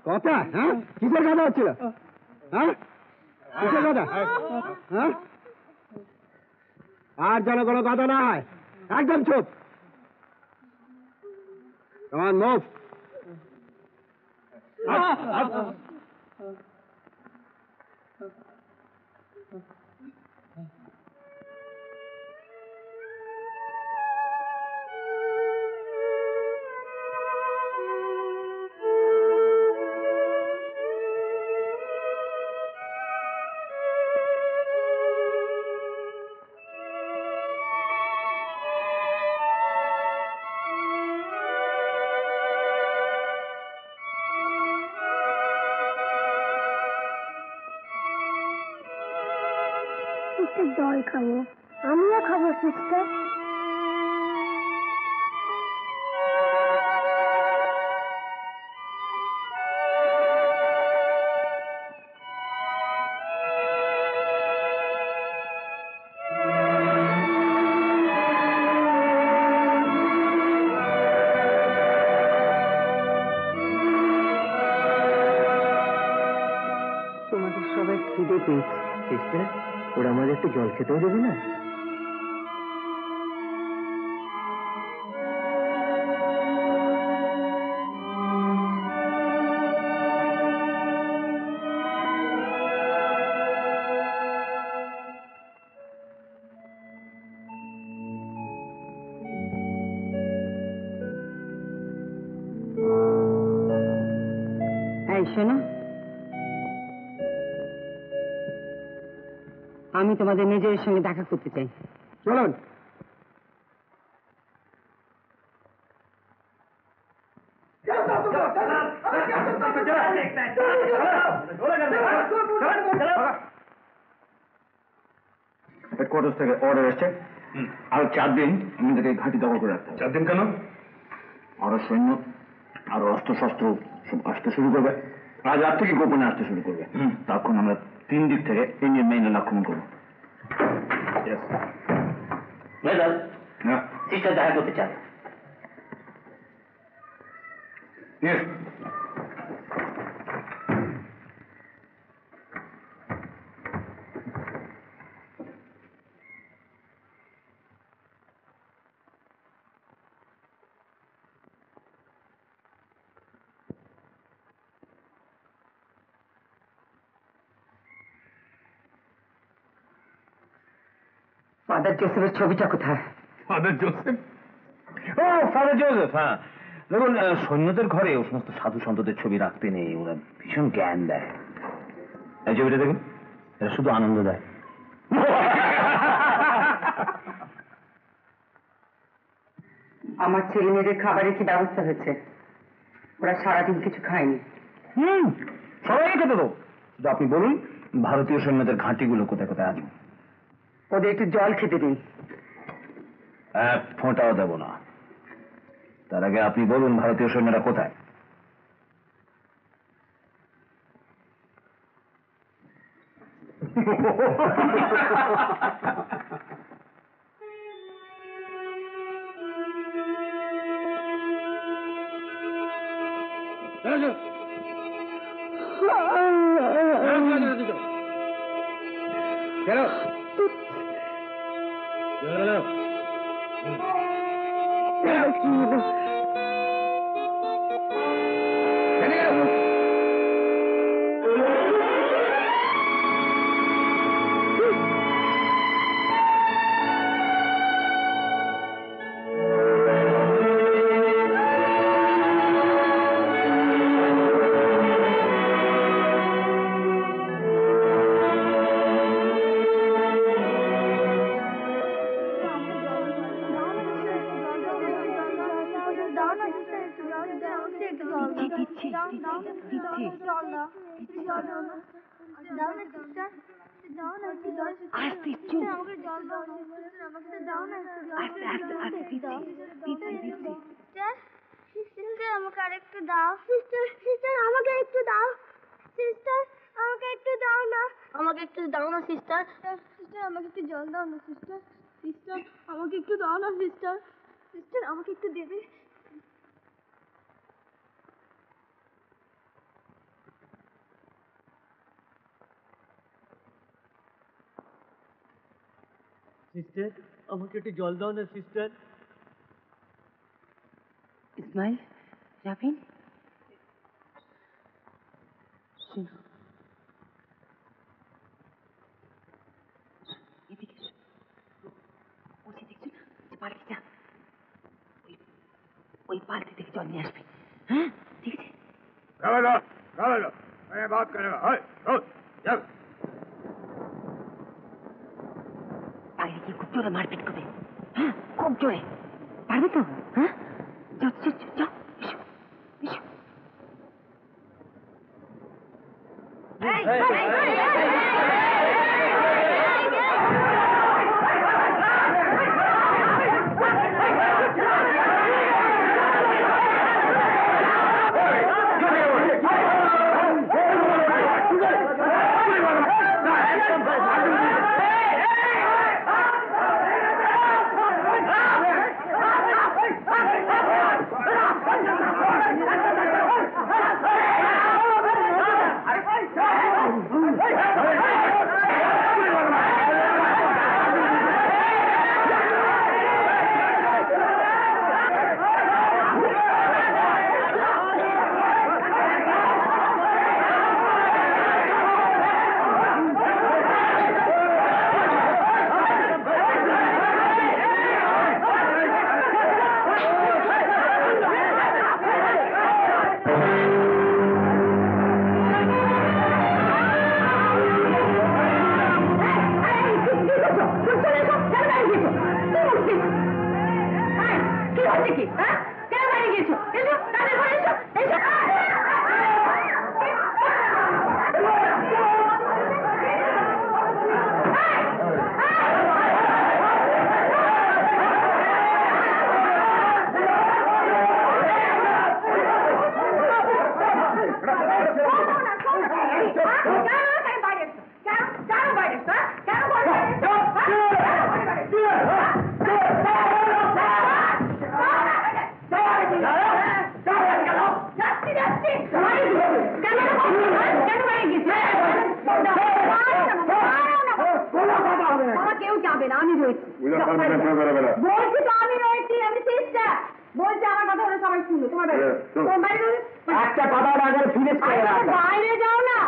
কথা কিসের কথা হচ্ছিল? কিসের কথা? আর যেন কোনো কথা না হয়, একদম চুপ। তোমার মুখ জল খাবো, আমিও খাবো সিস্টার। তোমাদের সবাই খিদে পেয়েছে সিস্টার, ওরা আমাদের একটু জল খেতেও দেবে না? এই শোনো, আমি তোমাদের নিজের সঙ্গে দেখা করতে চাই। চলুন। হেডকোয়ার্টার থেকে অর্ডার এসছে, আরো 4 দিন আমাদেরকে ঘাঁটি দখল করে রাখতে হবে। 4 দিন কেন? আরো সৈন্য, আরো অস্ত্র শস্ত্র সব আসতে শুরু করবে। আজ রাত থেকে গোপনে আসতে শুরু করবে। তখন আমরা 3 দিক থেকে ইন্ডিয়ান মেইনের আক্রমণ করবো। দেখা করতে চান? ফাদার জোসেফের ছবিটা কোথায়? Father Joseph? ও ফাদার জোসেফ, হ্যাঁ। দেখুন, সৈন্যদের ঘরে ও সমস্ত সাধু সন্তদের ছবি রাখতে নেই, ওরা ভীষণ জ্ঞান দেয়। এই ছবিটা দেখুন, এটা শুধু আনন্দ দেয়। আমার ছেলে মেয়েদের খাবারের কি ব্যবস্থা হয়েছে? ওরা সারাদিন কিছু খায়নি। সবাই খেতে দেবো, শুধু আপনি বলুন ভারতীয় সৈন্যদের ঘাঁটিগুলো কোথায় কোথায় আছে। ওদের একটু জল খেতে দিন। 1 ফোঁটাও দেব না। তার আগে আপনি বলুন ভারতীয় সৈন্যরা কোথায়? দাও না সিস্টার, দাও না সিস্টার, আস্তে চুপ, আমাকে জল দাও না সিস্টার, আমাকে দাও না আস্তে আস্তে আস্তে দিচ্ছি। সিস্টার আমাকে আরেকটু দাও সিস্টার, সিস্টার আমাকে একটু দাও সিস্টার, আমাকে একটু দাও না, আমাকে একটু দাও না সিস্টার, সিস্টার আমাকে একটু জল দাও না সিস্টার, সিস্টার আমাকে একটু দাও না সিস্টার, সিস্টার আমাকে একটু দেবে। সিস্টার আমাকে একটু জল দাও না সিস্টার। ইসমাইল, রাবিন, শোনো, এদিকে এসো। ওই যে দেখছো না, যে বালতিটা, ওই বালতি থেকে জল নিয়ে আসবে। হ্যাঁ, ঠিক আছে? बात करेगा चल বাইরে গিয়ে খুব জোরে মারপিট করবে। হ্যাঁ, খুব জোরে। পারবে তো? হ্যাঁ, যাও যাও যাও, এসো এসো। কেউ যাবে না, আমি রয়েছি। বলছি তো আমি রয়েছি, আমি সিস্টার বলছি, আমার কথা ওরা সবাই শুনলো। তোমার বাইরে একটা কথা না করে ফিনিশ করে বাইরে যাও না।